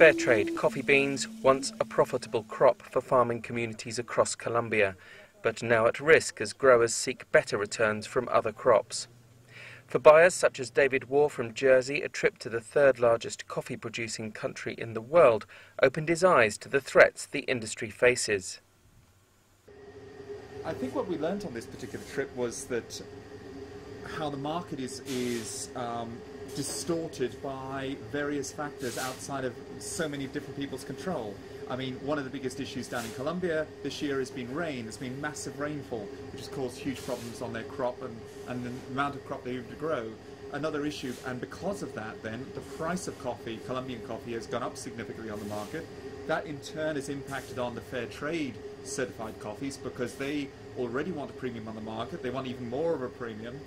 Fairtrade coffee beans, once a profitable crop for farming communities across Colombia, but now at risk as growers seek better returns from other crops. For buyers such as David Waugh from Jersey, a trip to the third largest coffee producing country in the world opened his eyes to the threats the industry faces. I think what we learned on this particular trip was that how the market is distorted by various factors outside of so many different people's control. I mean, one of the biggest issues down in Colombia this year has been rain. There's been massive rainfall, which has caused huge problems on their crop and the amount of crop they're able to grow. Another issue, and because of that then, the price of coffee, Colombian coffee, has gone up significantly on the market. That in turn has impacted on the fair trade certified coffees because they already want a premium on the market. They want even more of a premium.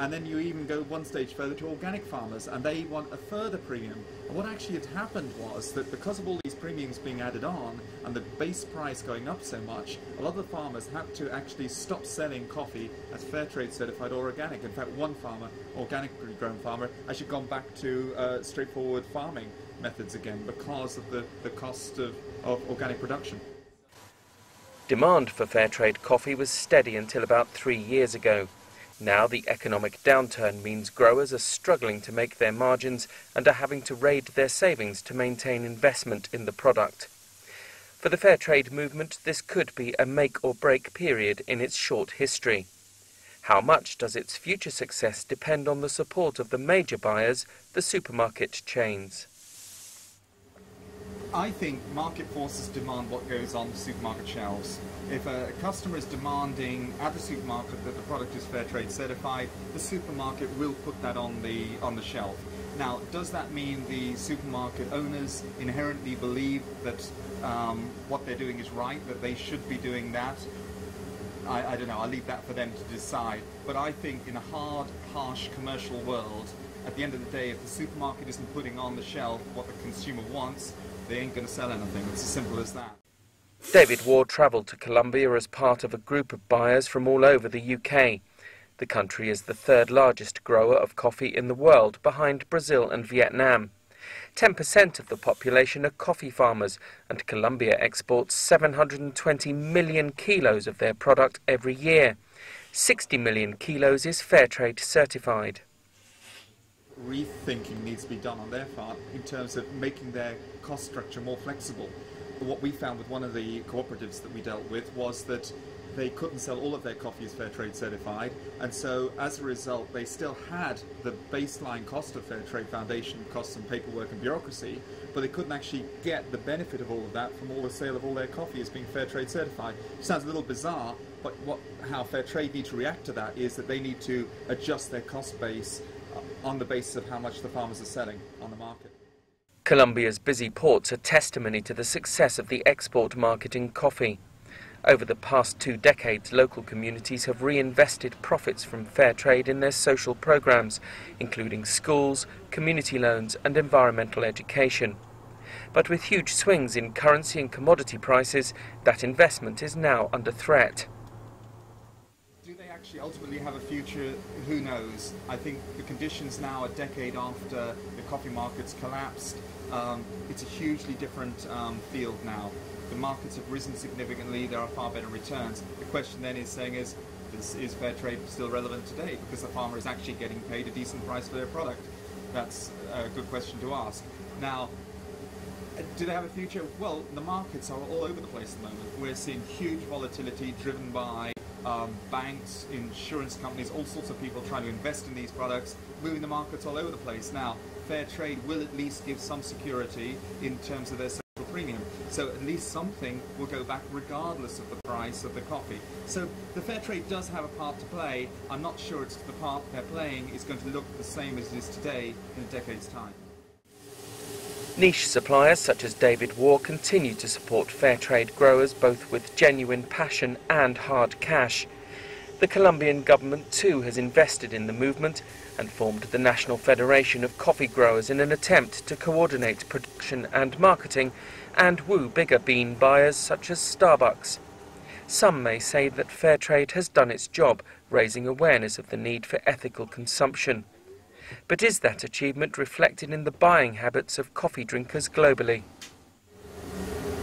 And then you even go one stage further to organic farmers, and they want a further premium. And what actually had happened was that because of all these premiums being added on and the base price going up so much, a lot of the farmers had to actually stop selling coffee as fair trade certified or organic. In fact, one farmer, organically grown farmer, actually gone back to straightforward farming methods again because of the cost of organic production. Demand for fair trade coffee was steady until about 3 years ago. Now the economic downturn means growers are struggling to make their margins and are having to raid their savings to maintain investment in the product. For the fair trade movement, this could be a make or break period in its short history. How much does its future success depend on the support of the major buyers, the supermarket chains? I think market forces demand what goes on the supermarket shelves. If a customer is demanding at the supermarket that the product is fair trade certified, the supermarket will put that on the shelf. Now, does that mean the supermarket owners inherently believe that what they're doing is right, that they should be doing that? I don't know, I'll leave that for them to decide. But I think in a hard, harsh commercial world, at the end of the day, if the supermarket isn't putting on the shelf what the consumer wants, they ain't going to sell anything. It's as simple as that. David Waugh travelled to Colombia as part of a group of buyers from all over the UK. The country is the third largest grower of coffee in the world, behind Brazil and Vietnam. 10% of the population are coffee farmers, and Colombia exports 720 million kilos of their product every year. 60 million kilos is fair trade certified. Rethinking needs to be done on their part in terms of making their cost structure more flexible. What we found with one of the cooperatives that we dealt with was that they couldn't sell all of their coffee as fair trade certified, and so as a result they still had the baseline cost of fair trade foundation costs and paperwork and bureaucracy, but they couldn't actually get the benefit of all of that from all the sale of all their coffee as being fair trade certified. It sounds a little bizarre, but how fair trade need to react to that is that they need to adjust their cost base on the basis of how much the farmers are selling on the market. Colombia's busy ports are testimony to the success of the export market in coffee. Over the past 2 decades, local communities have reinvested profits from fair trade in their social programs, including schools, community loans and environmental education. But with huge swings in currency and commodity prices, that investment is now under threat. Do they actually ultimately have a future? Who knows? I think the conditions now, a decade after the coffee markets collapsed, it's a hugely different field now. The markets have risen significantly, there are far better returns. The question then is is fair trade still relevant today? Because the farmer is actually getting paid a decent price for their product. That's a good question to ask. Now, do they have a future? Well, the markets are all over the place at the moment. We're seeing huge volatility driven by banks, insurance companies, all sorts of people trying to invest in these products, moving the markets all over the place. Now, fair trade will at least give some security in terms of their social premium. So at least something will go back regardless of the price of the coffee. So the fair trade does have a part to play. I'm not sure it's the part they're playing is going to look the same as it is today in a decade's time. Niche suppliers such as David Waugh continue to support fair trade growers both with genuine passion and hard cash. The Colombian government too has invested in the movement and formed the National Federation of Coffee Growers in an attempt to coordinate production and marketing and woo bigger bean buyers such as Starbucks. Some may say that fair trade has done its job, raising awareness of the need for ethical consumption. But is that achievement reflected in the buying habits of coffee drinkers globally?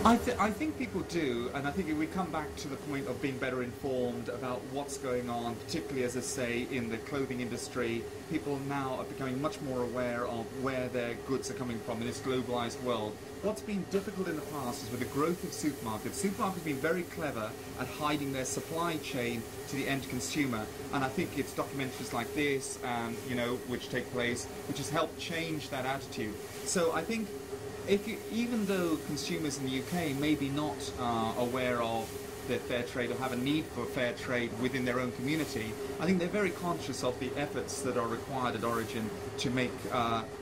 I think people do, and I think if we come back to the point of being better informed about what's going on, particularly, as I say, in the clothing industry, people now are becoming much more aware of where their goods are coming from in this globalized world. What's been difficult in the past is with the growth of supermarkets. Supermarkets have been very clever at hiding their supply chain to the end consumer, and I think it's documentaries like this, which take place, which has helped change that attitude. So I think even though consumers in the UK may be not aware of the fair trade or have a need for fair trade within their own community, I think they're very conscious of the efforts that are required at origin to make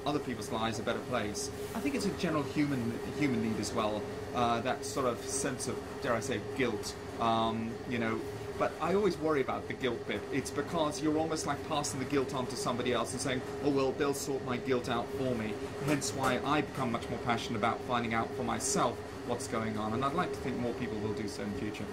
other people's lives a better place. I think it's a general human need as well, that sort of sense of, dare I say, guilt, But I always worry about the guilt bit. It's because you're almost like passing the guilt on to somebody else and saying, oh, well, they'll sort my guilt out for me. Hence why I become much more passionate about finding out for myself what's going on. And I'd like to think more people will do so in the future.